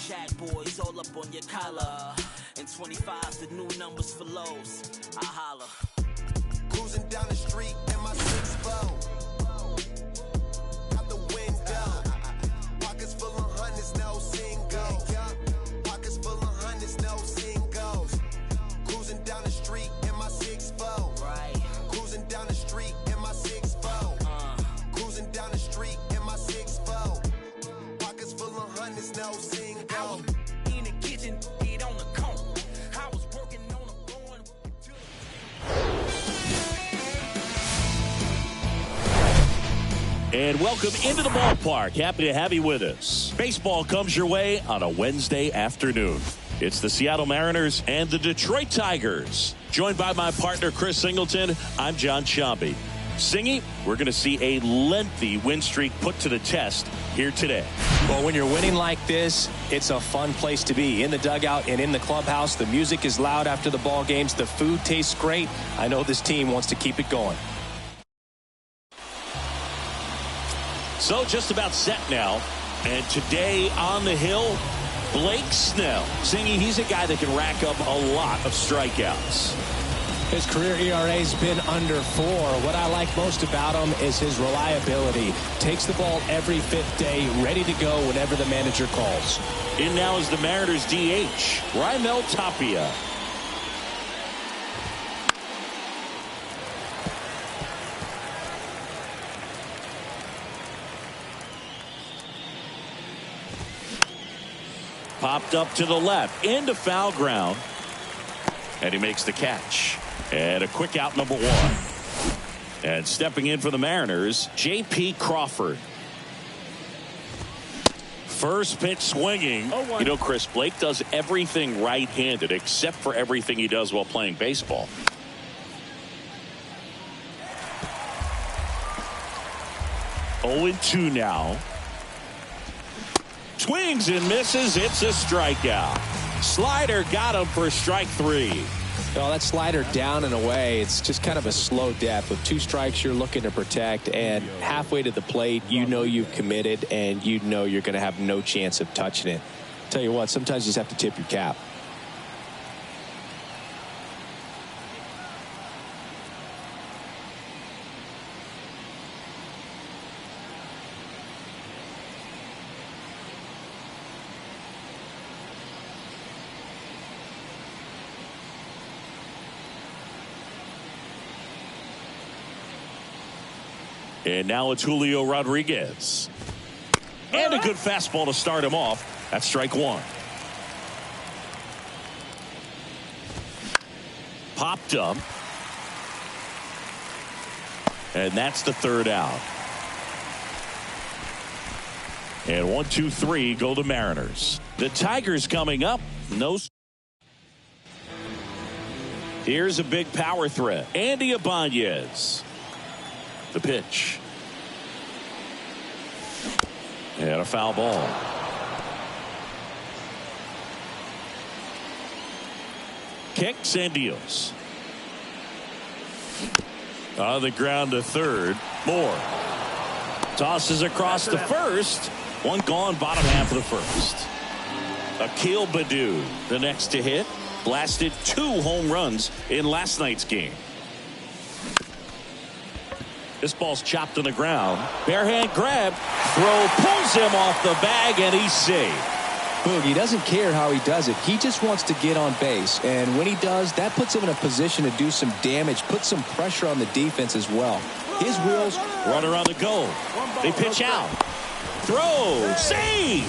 Jack boys all up on your collar. And 25 the new numbers for lows. I holla. Cruising down the street in my 6-4. Out the window. Pockets full of hundreds, no singles. Pockets full of hundreds, no singles. Cruising down the street in my 6-4. Right. Cruising down the street in my 6-4. Cruising down the street in my 6-4. Pockets full of hundreds, no singles. In the kitchen, get on the cone. I was working on the phone. And welcome into the ballpark. Happy to have you with us. Baseball comes your way on a Wednesday afternoon. It's the Seattle Mariners and the Detroit Tigers. Joined by my partner, Chris Singleton, I'm John Sciambi. Singy, we're going to see a lengthy win streak put to the test here today. Well, when you're winning like this, it's a fun place to be. In the dugout and in the clubhouse, the music is loud after the ball games. The food tastes great. I know this team wants to keep it going. So just about set now. And today on the hill, Blake Snell. Singy, he's a guy that can rack up a lot of strikeouts. His career ERA has been under 4. What I like most about him is his reliability. Takes the ball every 5th day, ready to go whenever the manager calls. In now is the Mariners DH, Raimel Tapia. Popped up to the left, into foul ground. And he makes the catch. And a quick out, number 1. And stepping in for the Mariners, J.P. Crawford. First pitch swinging. You know, Chris, Blake does everything right-handed except for everything he does while playing baseball. Oh, 2 now. Swings and misses. It's a strikeout. Slider got him for strike 3. Well, that slider down and away, it's just kind of a slow death. With 2 strikes you're looking to protect, and halfway to the plate, you know you've committed, and you know you're going to have no chance of touching it. Tell you what, sometimes you just have to tip your cap. And now it's Julio Rodriguez. And a good fastball to start him off. That's strike 1. Popped up. And that's the 3rd out. And 1, 2, 3 go the Mariners. The Tigers coming up. No. Here's a big power threat. Andy Ibanez. The pitch. And a foul ball. Kicks and deals. On the ground to third. Moore. Tosses across to first. 1 gone, bottom half of the first. Akil Baddoo, the next to hit. Blasted 2 home runs in last night's game. This ball's chopped on the ground. Barehand grab. Throw pulls him off the bag, and he's safe. Boogie doesn't care how he does it. He just wants to get on base. And when he does, that puts him in a position to do some damage, put some pressure on the defense as well. His wheels. Runner on the go. They pitch out. Throw. Save.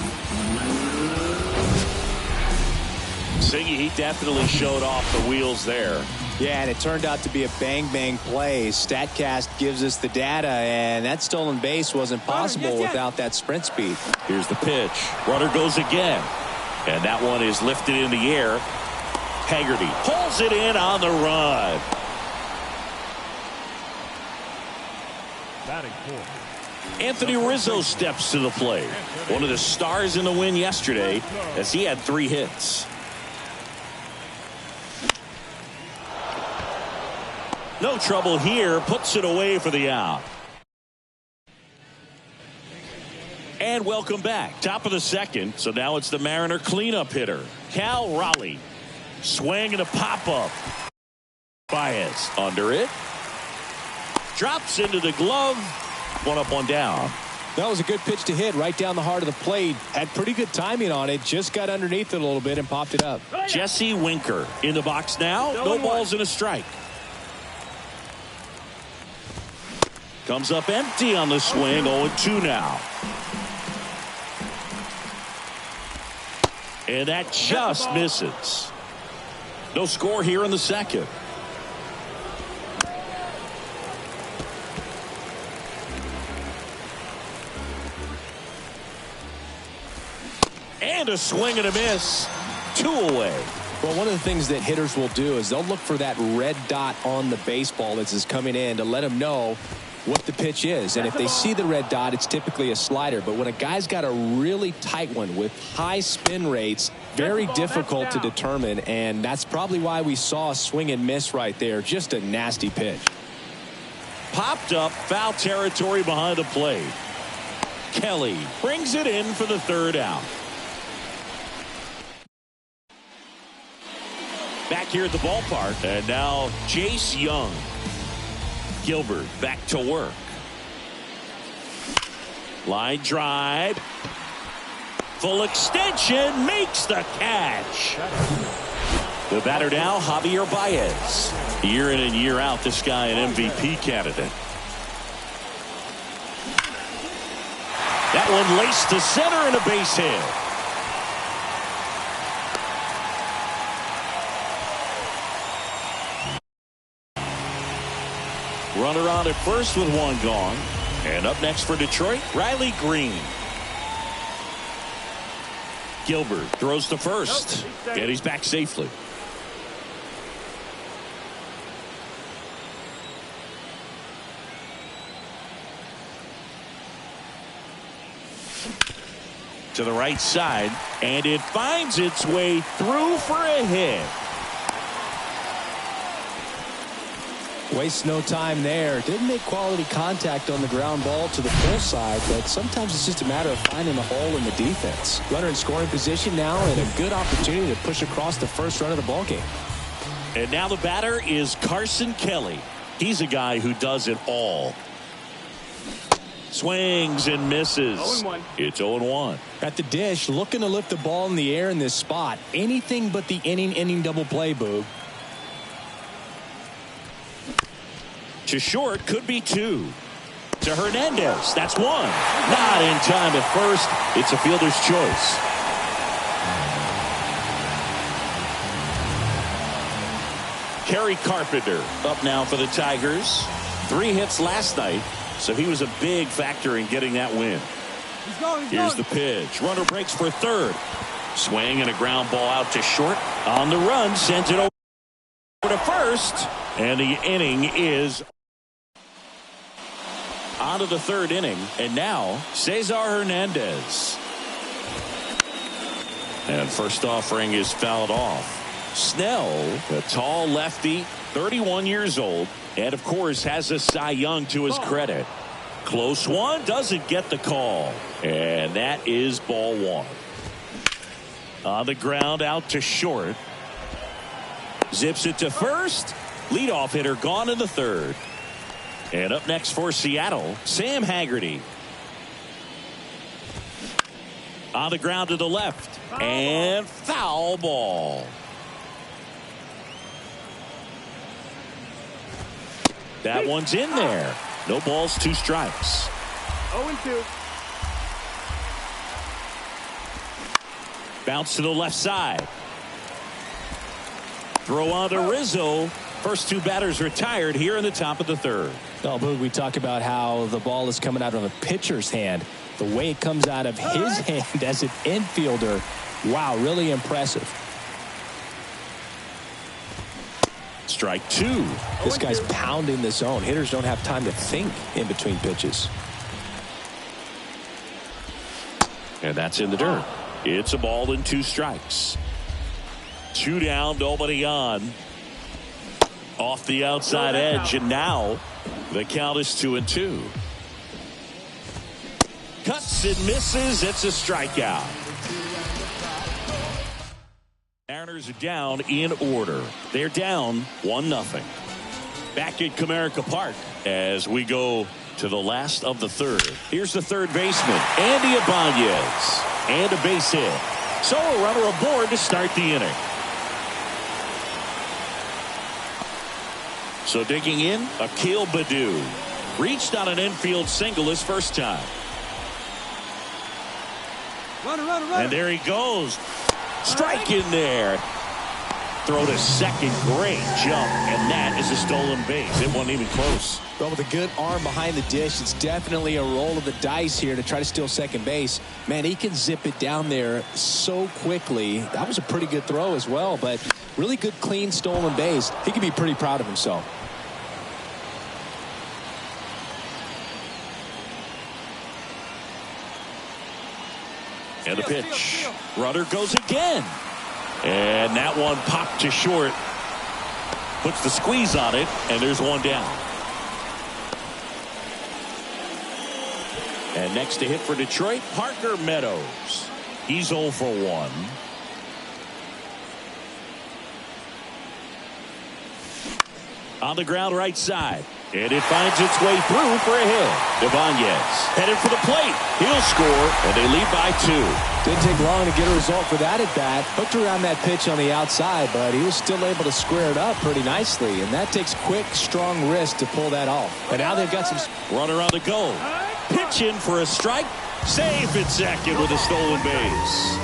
Singy, he definitely showed off the wheels there. Yeah, and it turned out to be a bang-bang play. StatCast gives us the data, and that stolen base wasn't possible without that sprint speed. Here's the pitch. Runner goes again. And that one is lifted in the air. Haggerty pulls it in on the run. Anthony Rizzo steps to the plate. One of the stars in the win yesterday as he had 3 hits. No trouble here. Puts it away for the out. And welcome back. Top of the second. So now it's the Mariner cleanup hitter, Cal Raleigh. Swing and a pop-up. Baez under it. Drops into the glove. One up, one down. That was a good pitch to hit right down the heart of the plate. Had pretty good timing on it. Just got underneath it a little bit and popped it up. Jesse Winker in the box now. No balls and a strike. Comes up empty on the swing. 0-2 now. And that just misses. No score here in the second. And a swing and a miss. 2 away. Well, one of the things that hitters will do is they'll look for that red dot on the baseball as it's coming in to let them know what the pitch is. And if they see the red dot, it's typically a slider. But when a guy's got a really tight one with high spin rates, very difficult to determine. And that's probably why we saw a swing and miss right there. Just a nasty pitch. Popped up, foul territory behind the plate. Kelly brings it in for the third out. Back here at the ballpark, and now Jace Young. Gilbert back to work. Line drive. Full extension, makes the catch. The batter now, Javier Baez. Year in and year out, this guy an MVP candidate. That one laced to center and a base hit. Runner on at first with one gone. And up next for Detroit, Riley Green. Gilbert throws to first. And he's back safely. To the right side. And it finds its way through for a hit. Wastes no time there. Didn't make quality contact on the ground ball to the full side, but sometimes it's just a matter of finding a hole in the defense. Runner in scoring position now and a good opportunity to push across the first run of the ballgame. And now the batter is Carson Kelly. He's a guy who does it all. Swings and misses. 0-1. It's 0-1. At the dish, looking to lift the ball in the air in this spot. Anything but the inning double play, Boog. To short, could be 2. To Hernandez, that's 1. Not in time at first. It's a fielder's choice. Kerry Carpenter up now for the Tigers. 3 hits last night, so he was a big factor in getting that win. Here's the pitch. Runner breaks for third. Swing and a ground ball out to short. On the run, sends it over to first. And the inning is on to the third inning. And now Cesar Hernandez. And first offering is fouled off. Snell, a tall lefty, 31 years old, and of course has a Cy Young to his credit. Close one, doesn't get the call. And that is ball 1. On the ground out to short. Zips it to first. Leadoff hitter gone in the third. And up next for Seattle, Sam Haggerty. On the ground to the left. And foul ball. That one's in there. No balls, 2 strikes. 0-2. Bounce to the left side. Throw on to Rizzo. First 2 batters retired here in the top of the third. Oh, Boog, we talk about how the ball is coming out of a pitcher's hand. The way it comes out of his hand as an infielder. Wow, really impressive. Strike 2. This guy's pounding the zone. Hitters don't have time to think in between pitches. And that's in the dirt. It's a ball and 2 strikes. 2 down, nobody on. Off the outside edge, and now the count is 2-2. Cuts and misses. It's a strikeout. Mariners are down in order. They're down 1-0. Back at Comerica Park as we go to the last of the third. Here's the third baseman, Andy Ibanez. And a base hit. So a runner aboard to start the inning. So digging in, Akil Baddoo. Reached on an infield single his first time. Runner. And there he goes. Strike in there. Throw to second. Great jump. And that is a stolen base. It wasn't even close. Well, with a good arm behind the dish, it's definitely a roll of the dice here to try to steal second base. Man, he can zip it down there so quickly. That was a pretty good throw as well, but really good, clean, stolen base. He can be pretty proud of himself. And the pitch. Runner goes again. And that one popped to short. Puts the squeeze on it, and there's one down. And next to hit for Detroit, Parker Meadows. He's 0 for 1. On the ground right side. And it finds its way through for a hit. Ibanez headed for the plate. He'll score, and they lead by 2. Didn't take long to get a result for that at bat. Hooked around that pitch on the outside, but he was still able to square it up pretty nicely. And that takes quick, strong wrist to pull that off. But now they've got some... Runner on the go. Pitch in for a strike. Safe at second with a stolen base.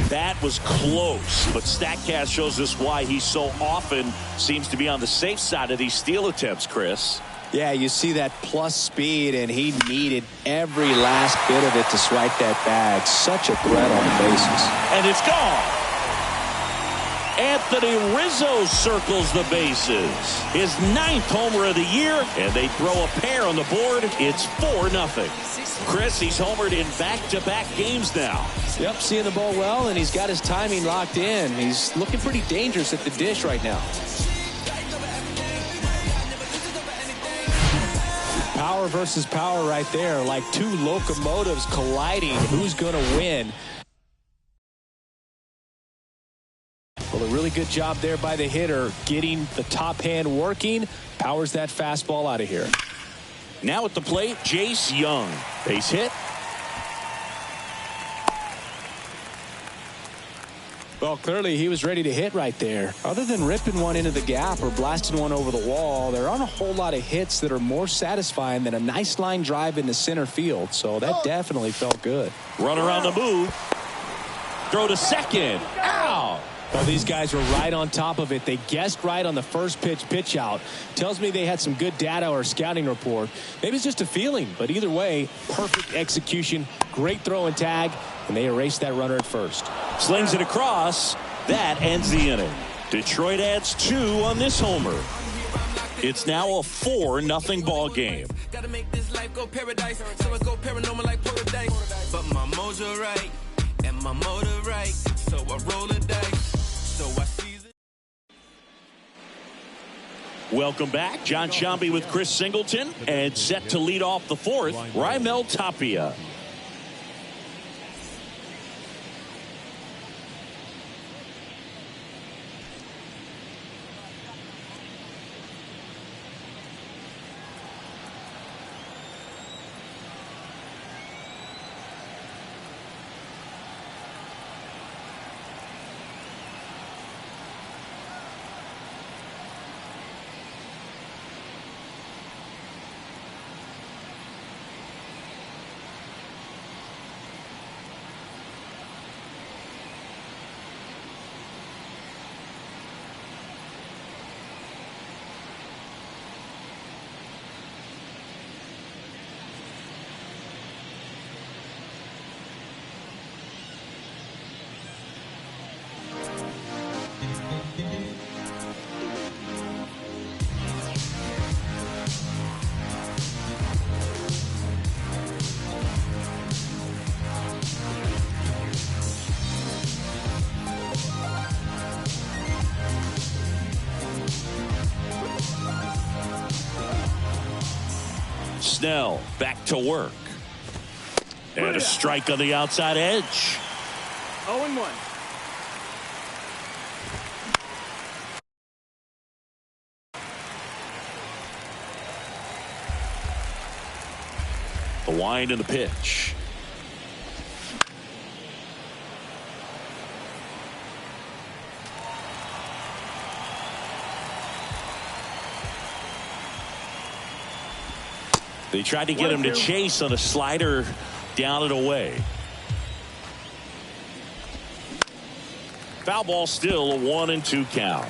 That was close, but StatCast shows us why he so often seems to be on the safe side of these steal attempts, Chris. Yeah, you see that plus speed, and he needed every last bit of it to swipe that bag. Such a threat on the bases. And it's gone. Anthony Rizzo circles the bases. His 9th homer of the year, and they throw a pair on the board. It's 4-0. Chris, he's homered in back-to-back games now. Yep, seeing the ball well, and he's got his timing locked in. He's looking pretty dangerous at the dish right now. Power versus power right there, like two locomotives colliding. Who's going to win? Well, a really good job there by the hitter, getting the top hand working. Powers that fastball out of here. Now at the plate, Jace Young. Base hit. Well, clearly he was ready to hit right there. Other than ripping one into the gap or blasting one over the wall, there aren't a whole lot of hits that are more satisfying than a nice line drive into center field. So that definitely felt good. Runner on the move. Throw to second. Ow! Well, these guys were right on top of it. They guessed right on the first pitch out. Tells me they had some good data or scouting report. Maybe it's just a feeling, but either way, perfect execution, great throw and tag, and they erased that runner at first. Slings it across. That ends the inning. Detroit adds 2 on this homer. It's now a 4-0 ball game. Gotta make this life go paradise, so I go paranormal like paradise. But my mojo right, and my motor right, so I roll the dice. Welcome back. John Sciambi with Chris Singleton, and set to lead off the 4th, Raimel Tapia. Snell back to work. And a strike on the outside edge. 0-1. The wind and the pitch. They tried to get him to chase on a slider down and away. Foul ball, still a 1-2 count.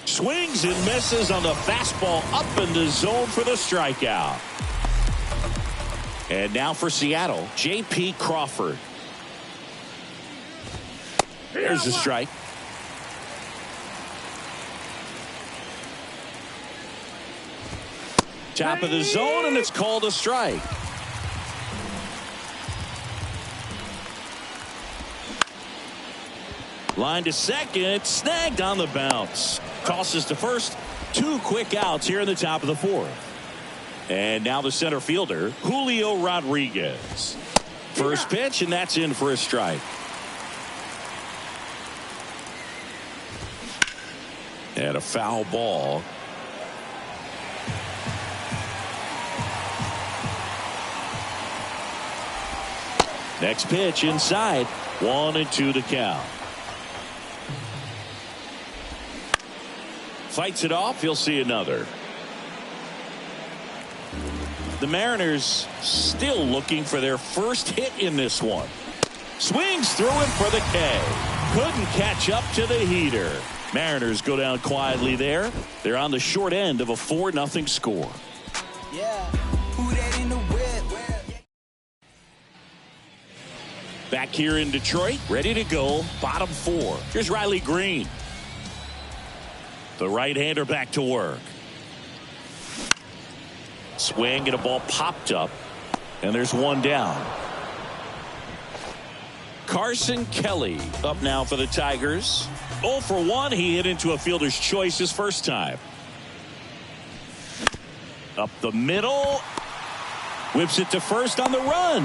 Swings and misses on the fastball up in the zone for the strikeout. And now for Seattle, J.P. Crawford. There's the strike. Top of the zone, and it's called a strike. Line to second, snagged on the bounce. Tosses to first. 2 quick outs here in the top of the 4th. And now the center fielder, Julio Rodriguez. First pitch, and that's in for a strike. And a foul ball. Next pitch inside. 1-2 to count. Fights it off. He'll see another. The Mariners still looking for their first hit in this one. Swings through him for the K. Couldn't catch up to the heater. Mariners go down quietly there. They're on the short end of a 4-0 score. Yeah, who that in the whip? Back here in Detroit, ready to go. Bottom 4. Here's Riley Green. The right-hander back to work. Swing and a ball popped up. And there's one down. Carson Kelly up now for the Tigers. 0 for 1. He hit into a fielder's choice his first time. Up the middle. Whips it to first on the run.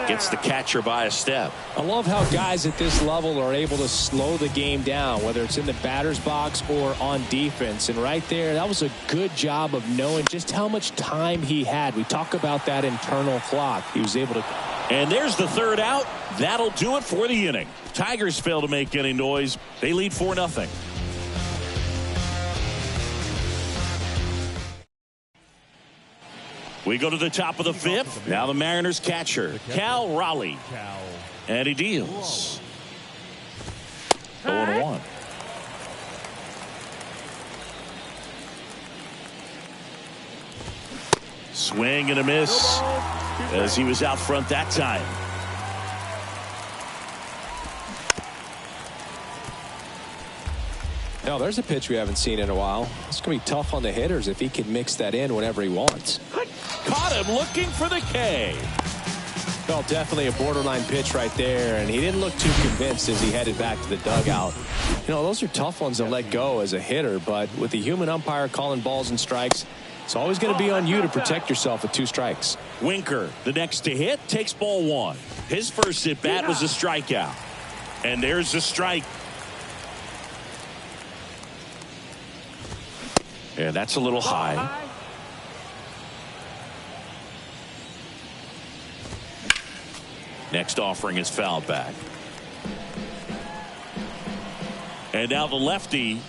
Gets the catcher by a step. I love how guys at this level are able to slow the game down, whether it's in the batter's box or on defense. And right there, that was a good job of knowing just how much time he had. We talk about that internal clock. He was able to. And there's the 3rd out. That'll do it for the inning. Tigers fail to make any noise. They lead 4-0. We go to the top of the 5th. Now the Mariners catcher, Cal Raleigh. And he deals. 0-1. Swing and a miss as he was out front that time. Now there's a pitch we haven't seen in a while. It's going to be tough on the hitters if he can mix that in whenever he wants. Caught him looking for the K. Well, definitely a borderline pitch right there, and he didn't look too convinced as he headed back to the dugout. You know, those are tough ones to let go as a hitter, but with the human umpire calling balls and strikes, it's always going to be on you to protect yourself with 2 strikes. Winker, the next to hit, takes ball 1. His first at bat was a strikeout. And there's the strike. Yeah, that's a little high. Next offering is fouled back. And now the lefty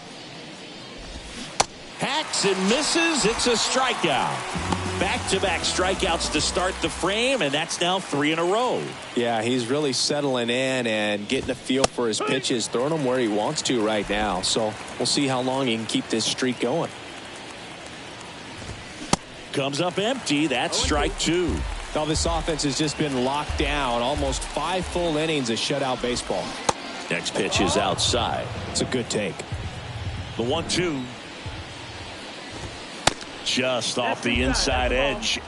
hacks and misses. It's a strikeout. Back-to-back strikeouts to start the frame, and that's now 3 in a row. Yeah, he's really settling in and getting a feel for his pitches, throwing them where he wants to right now. So we'll see how long he can keep this streak going. Comes up empty. That's strike 2. Now this offense has just been locked down. Almost 5 full innings of shutout baseball. Next pitch is outside. It's a good take. The 1-2. Just off the inside edge.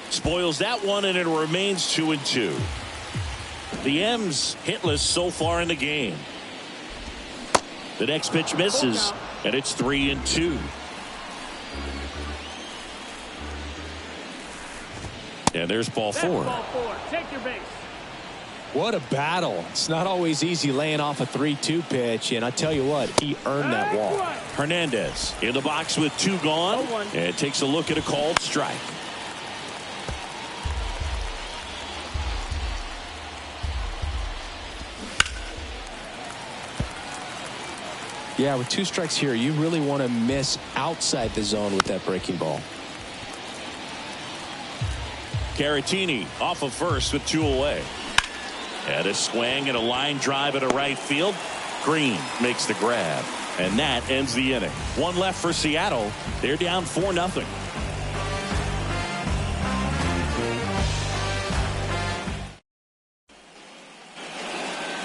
Spoils that one, and it remains 2-2. The M's hitless so far in the game. The next pitch misses, and it's 3-2. And there's ball four. Take your base. What a battle. It's not always easy laying off a 3-2 pitch, and I tell you what, he earned that walk. Hernandez in the box with 2 gone, and takes a look at a called strike. Yeah, with 2 strikes here, you really want to miss outside the zone with that breaking ball. Caratini off of first with 2 away. And a swing and a line drive into right field. Green makes the grab. And that ends the inning. 1 left for Seattle. They're down 4-0.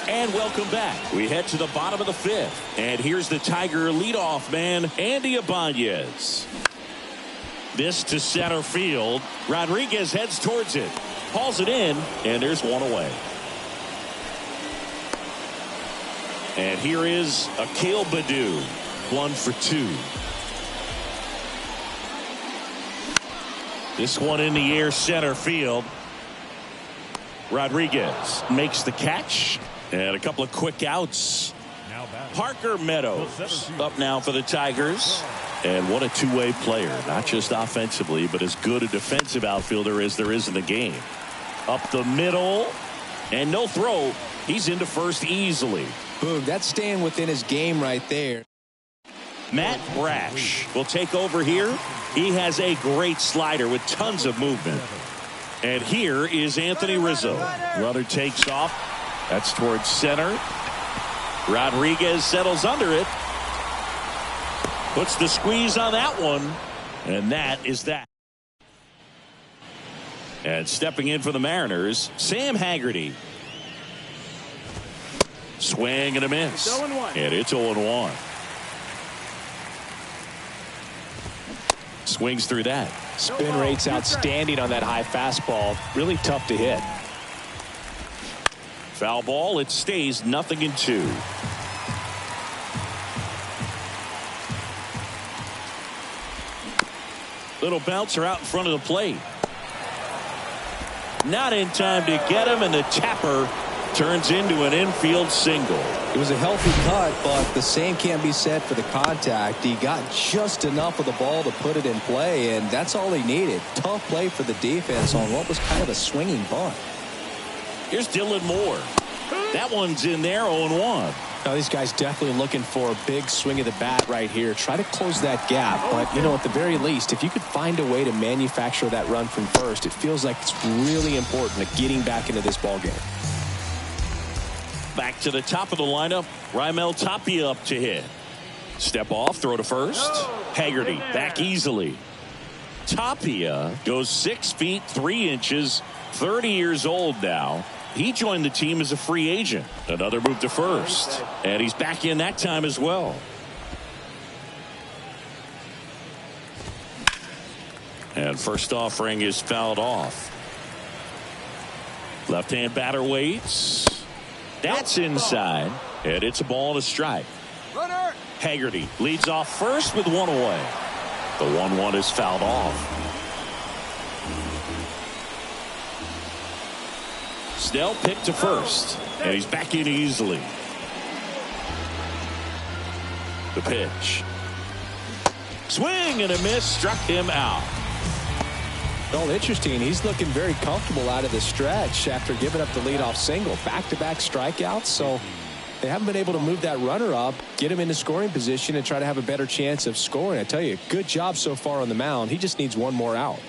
And welcome back. We head to the bottom of the 5th. And here's the Tiger leadoff man, Andy Ibanez. This to center field. Rodriguez heads towards it. Hauls it in, and there's 1 away. And here is Akil Baddoo. 1 for 2. This one in the air center field. Rodriguez makes the catch. And a couple of quick outs. Parker Meadows up now for the Tigers. And what a two-way player. Not just offensively, but as good a defensive outfielder as there is in the game. Up the middle. And no throw. He's into first easily. Boom, that's staying within his game right there. Matt Brash will take over here. He has a great slider with tons of movement. And here is Anthony Rizzo. Runner takes off. That's towards center. Rodriguez settles under it. Puts the squeeze on that one. And that is that. And stepping in for the Mariners, Sam Haggerty. Swing and a miss. And it's 0-1. Swings through that. Spin rate's outstanding on that high fastball. Really tough to hit. Foul ball. It stays 0-2. Little bouncer out in front of the plate. Not in time to get him, and the tapper turns into an infield single. It was a healthy cut, but the same can't be said for the contact. He got just enough of the ball to put it in play, and that's all he needed. Tough play for the defense on what was kind of a swinging bunt. Here's Dylan Moore. That one's in there, 0-1. Now, these guys definitely looking for a big swing of the bat right here. Try to close that gap, but, you know, at the very least, if you could find a way to manufacture that run from first, it feels like it's really important to getting back into this ball game. Back to the top of the lineup. Raimel Tapia up to hit. Step off, throw to first. Haggerty back easily. Tapia goes 6 feet 3 inches, 30 years old now. He joined the team as a free agent. Another move to first. And he's back in that time as well. And first offering is fouled off. Left-hand batter waits. That's inside. And it's a ball and a strike. Haggerty leads off first with 1 away. The 1-1 is fouled off. Snell picked to first, and he's back in easily. The pitch. Swing and a miss, struck him out. Well, interesting. He's looking very comfortable out of the stretch after giving up the leadoff single. Back-to-back strikeouts, so they haven't been able to move that runner up, get him into scoring position, and try to have a better chance of scoring. I tell you, good job so far on the mound. He just needs one more out.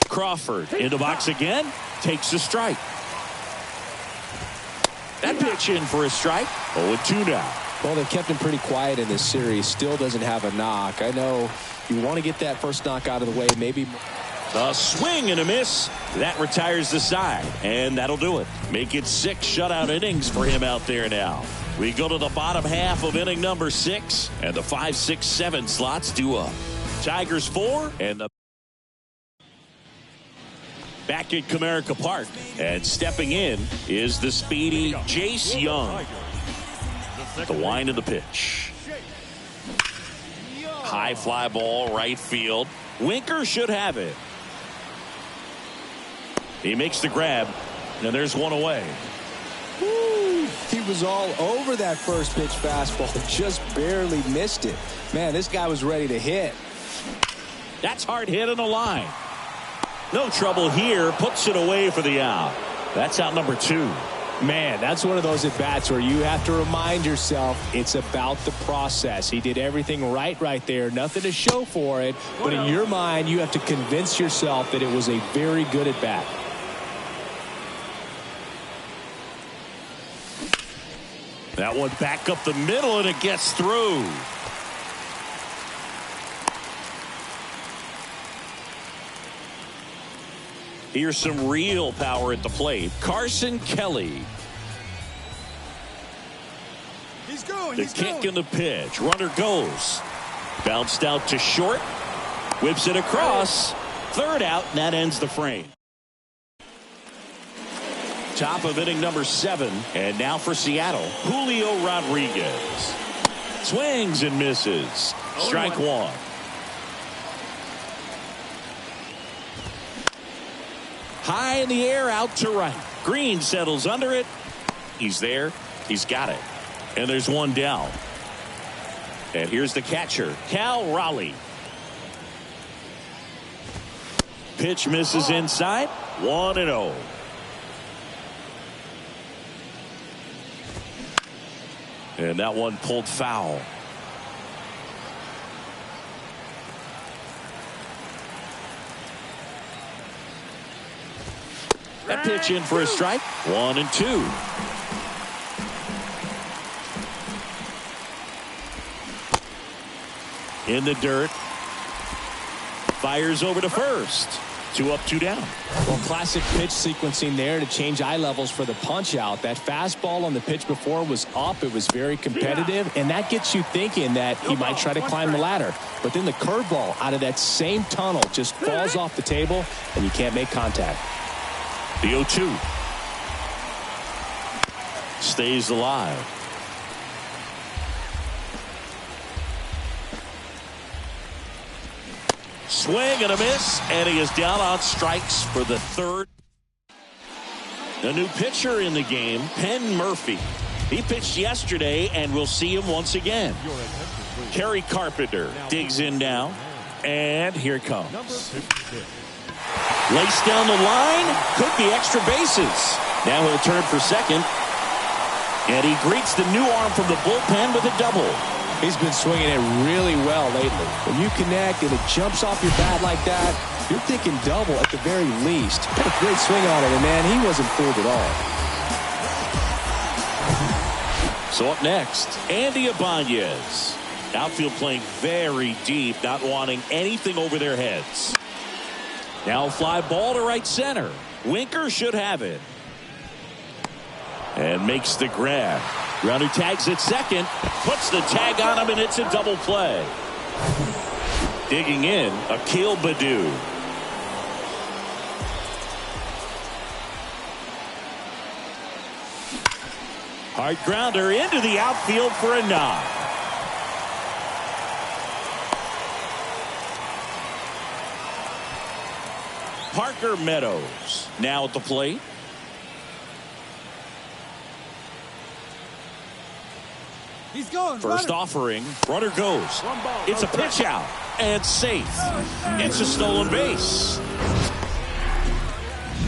Crawford into box again, takes a strike. That pitch in for a strike. 0-2 now. Well, they've kept him pretty quiet in this series. Still doesn't have a knock. I know you want to get that first knock out of the way. Maybe a swing and a miss. That retires the side, and that'll do it. Make it 6 shutout innings for him out there now. We go to the bottom half of inning number 6, and the 5, 6, 7 slots due up. Tigers 4, and the back at Comerica Park, and stepping in is the speedy Jace Young. The wind of the pitch. High fly ball, right field. Winker should have it. He makes the grab, and there's one away. Woo, he was all over that first pitch fastball, just barely missed it. Man, this guy was ready to hit. That's hard hit on the line. No trouble here, puts it away for the out. That's out number 2. Man, that's one of those at-bats where you have to remind yourself it's about the process. He did everything right there. Nothing to show for it. But in your mind, you have to convince yourself that it was a very good at-bat. That one back up the middle, and it gets through. Here's some real power at the plate. Carson Kelly. He's going. The kick and the pitch. Runner goes. Bounced out to short. Whips it across. Third out, and that ends the frame. Top of inning number 7. And now for Seattle, Julio Rodriguez. Swings and misses. Strike 1. High in the air, out to right. Green settles under it. He's there. He's got it. And there's one down. And here's the catcher, Cal Raleigh. Pitch misses inside. 1-0. And that one pulled foul. That pitch in for a strike. 1-2. In the dirt. Fires over to first. 2 up, 2 down. Well, classic pitch sequencing there to change eye levels for the punch out. That fastball on the pitch before was up. It was very competitive, and that gets you thinking that he might try to climb the ladder. But then the curveball out of that same tunnel just falls off the table, and you can't make contact. The 0-2 stays alive. Swing and a miss, and he is down on strikes for the 3rd. A new pitcher in the game, Penn Murphy. He pitched yesterday, and we'll see him once again. Kerry Carpenter digs in now, and here it comes. Laced down the line, could be extra bases. Now he'll turn for second, and he greets the new arm from the bullpen with a double. He's been swinging it really well lately. When you connect and it jumps off your bat like that, you're thinking double at the very least. Put a great swing on it, and man, he wasn't fooled at all. So up next, Andy Ibanez. Outfield playing very deep, not wanting anything over their heads. Now fly ball to right center. Winker should have it. And makes the grab. Grounder tags at second. Puts the tag on him, and it's a double play. Digging in, Akil Baddoo. Hard grounder into the outfield for a knock. Parker Meadows now at the plate. He's going. First offering. Runner goes. It's a pitch out. And safe. It's a stolen base.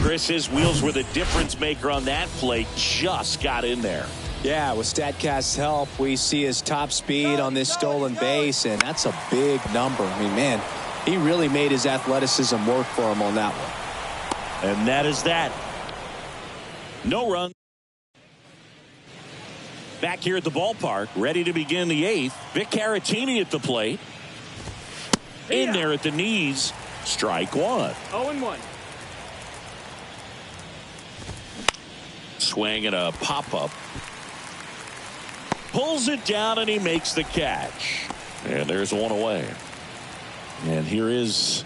Chris, his wheels were the difference maker on that play. Just got in there. Yeah, with StatCast's help, we see his top speed on this stolen base, and that's a big number. I mean, man, he really made his athleticism work for him on that one. And that is that. No run. Back here at the ballpark, ready to begin the 8th. Vic Caratini at the plate. In there at the knees. Strike one. 0-1. Swing and a pop-up. Pulls it down and he makes the catch. And there's one away. And here is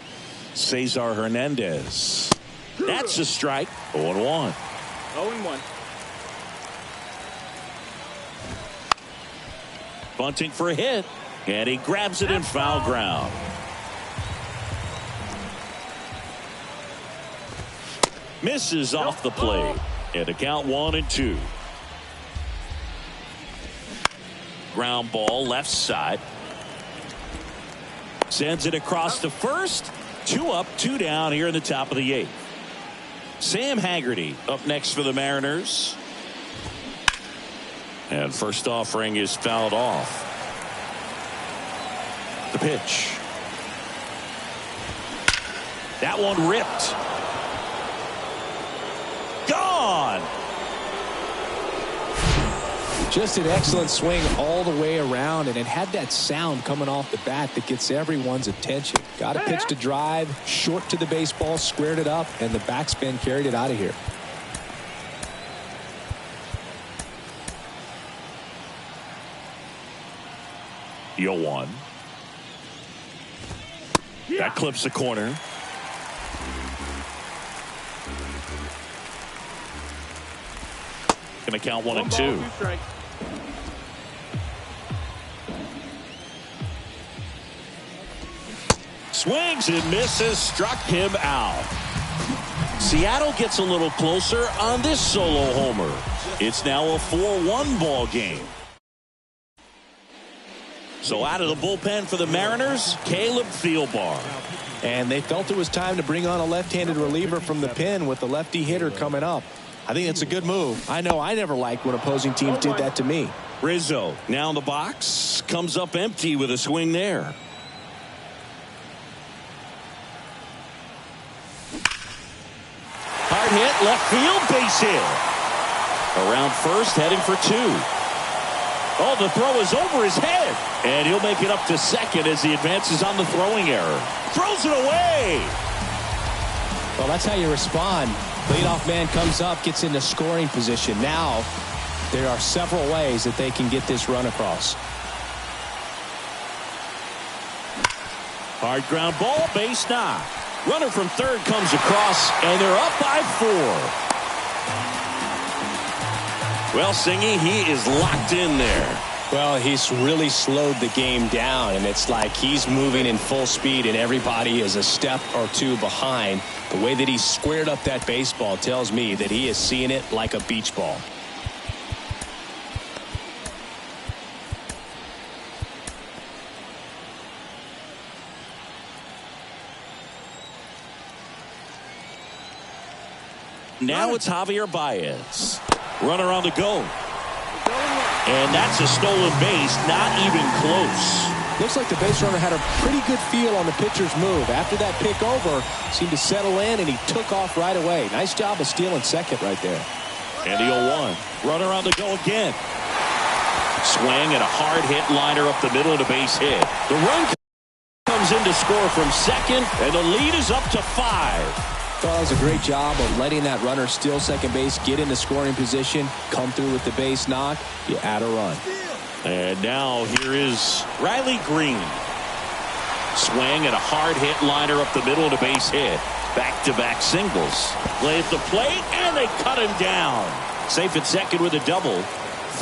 Cesar Hernandez. That's a strike. 0-1. 0-1. Bunting for a hit. And he grabs it in foul ground. Misses off the plate. And a count 1-2. Ground ball left side. Sends it across to first. 2 up, 2 down here in the top of the 8th. Sam Haggerty up next for the Mariners. And first offering is fouled off. The pitch. That one ripped. Gone. Just an excellent swing all the way around, and it had that sound coming off the bat that gets everyone's attention. Got a pitch to drive, short to the baseball, squared it up, and the backspin carried it out of here. Yo one. That clips the corner. Gonna count 1-2. Swings and misses, struck him out. Seattle gets a little closer on this solo homer. It's now a 4-1 ball game. So out of the bullpen for the Mariners, Caleb Thielbar. And they felt it was time to bring on a left-handed reliever from the pen with the lefty hitter coming up. I think it's a good move. I know I never liked when opposing teams did that to me. Rizzo now in the box, comes up empty with a swing there. Hard hit, left field, base hit. Around first, heading for 2. Oh, the throw is over his head. And he'll make it up to second as he advances on the throwing error. Throws it away. Well, that's how you respond. Leadoff man comes up, gets into scoring position. Now, there are several ways that they can get this run across. Hard ground ball, base knock. Runner from third comes across, and they're up by 4. Well, Singy, he is locked in there. Well, he's really slowed the game down, and it's like he's moving in full speed, and everybody is a step or 2 behind. The way that he squared up that baseball tells me that he is seeing it like a beach ball. Now it's Javier Baez. Runner on the go. And that's a stolen base, not even close. Looks like the base runner had a pretty good feel on the pitcher's move. After that pick over, seemed to settle in, and he took off right away. Nice job of stealing second right there. And the 0-1. Runner on the go again. Swing and a hard hit liner up the middle of the base hit. The run comes in to score from second, and the lead is up to 5. That was a great job of letting that runner steal second base, get into scoring position, come through with the base knock. You add a run. And now here is Riley Green. Swing and a hard hit liner up the middle of the base hit. Back-to-back singles. Play at the plate, and they cut him down. Safe at second with a double.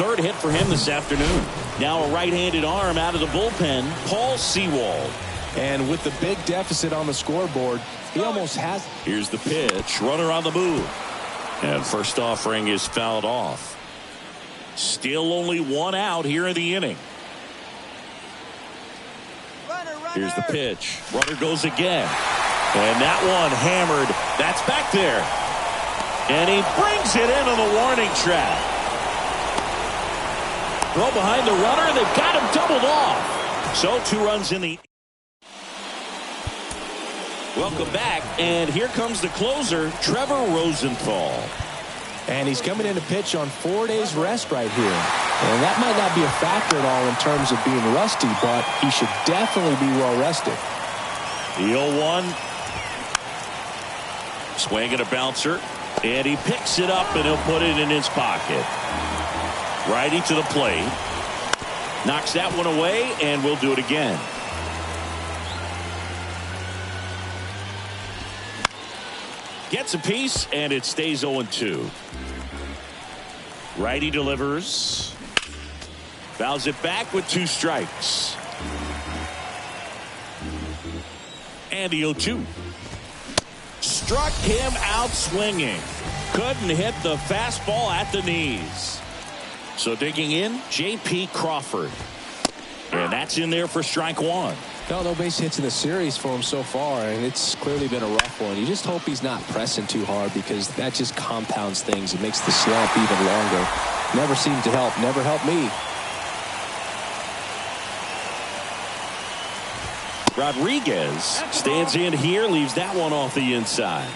third hit for him this afternoon. Now a right-handed arm out of the bullpen, Paul Sewald. And with the big deficit on the scoreboard, he almost has. Here's the pitch. Runner on the move. And first offering is fouled off. Still only one out here in the inning. Here's the pitch. Runner goes again. And that one hammered. That's back there. And he brings it into the warning track. Throw behind the runner, and they've got him doubled off. So 2 runs in the. Welcome back, and here comes the closer, Trevor Rosenthal. And he's coming in to pitch on 4 days rest right here. And that might not be a factor at all in terms of being rusty, but he should definitely be well rested. The 0-1. Swing and a bouncer. And he picks it up and he'll put it in his pocket. Righty to the plate. Knocks that one away, and we'll do it again. Gets a piece, and it stays 0-2. Righty delivers. Fouls it back with 2 strikes. And the 0-2. Struck him out swinging. Couldn't hit the fastball at the knees. So digging in, J.P. Crawford. And that's in there for strike 1. No base hits in the series for him so far, and it's clearly been a rough one. You just hope he's not pressing too hard, because that just compounds things. It makes the slump even longer. Never seemed to help. Never helped me. Rodriguez stands in here, leaves that one off the inside.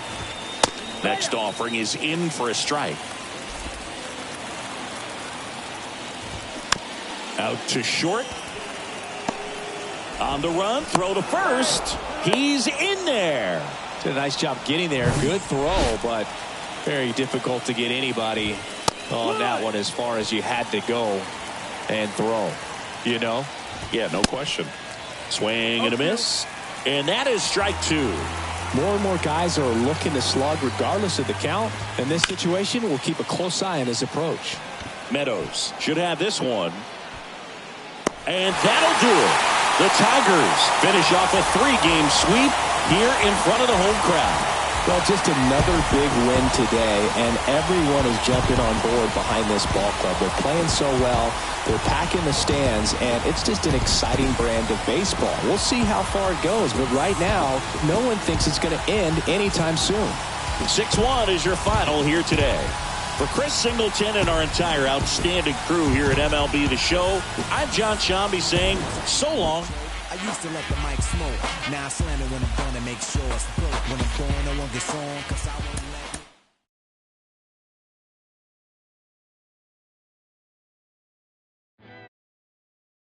Next offering is in for a strike. Out to short. On the run, throw to first. He's in there. Did a nice job getting there. Good throw, but very difficult to get anybody on that one as far as you had to go and throw. You know? Yeah, no question. Swing and a miss. And that is strike 2. More and more guys are looking to slug regardless of the count. In this situation, we'll keep a close eye on his approach. Meadows should have this one. And that'll do it. The Tigers finish off a 3-game sweep here in front of the home crowd. Well, just another big win today, and everyone is jumping on board behind this ball club. They're playing so well. They're packing the stands, and it's just an exciting brand of baseball. We'll see how far it goes, but right now, no one thinks it's going to end anytime soon. 6-1 is your final here today. For Chris Singleton and our entire outstanding crew here at MLB The Show, I'm John Shambi saying so long. I used to let the mic smoke. Now I slam it when I'm done and make sure it's broke. When I'm gone, no one gets on, 'cause I won't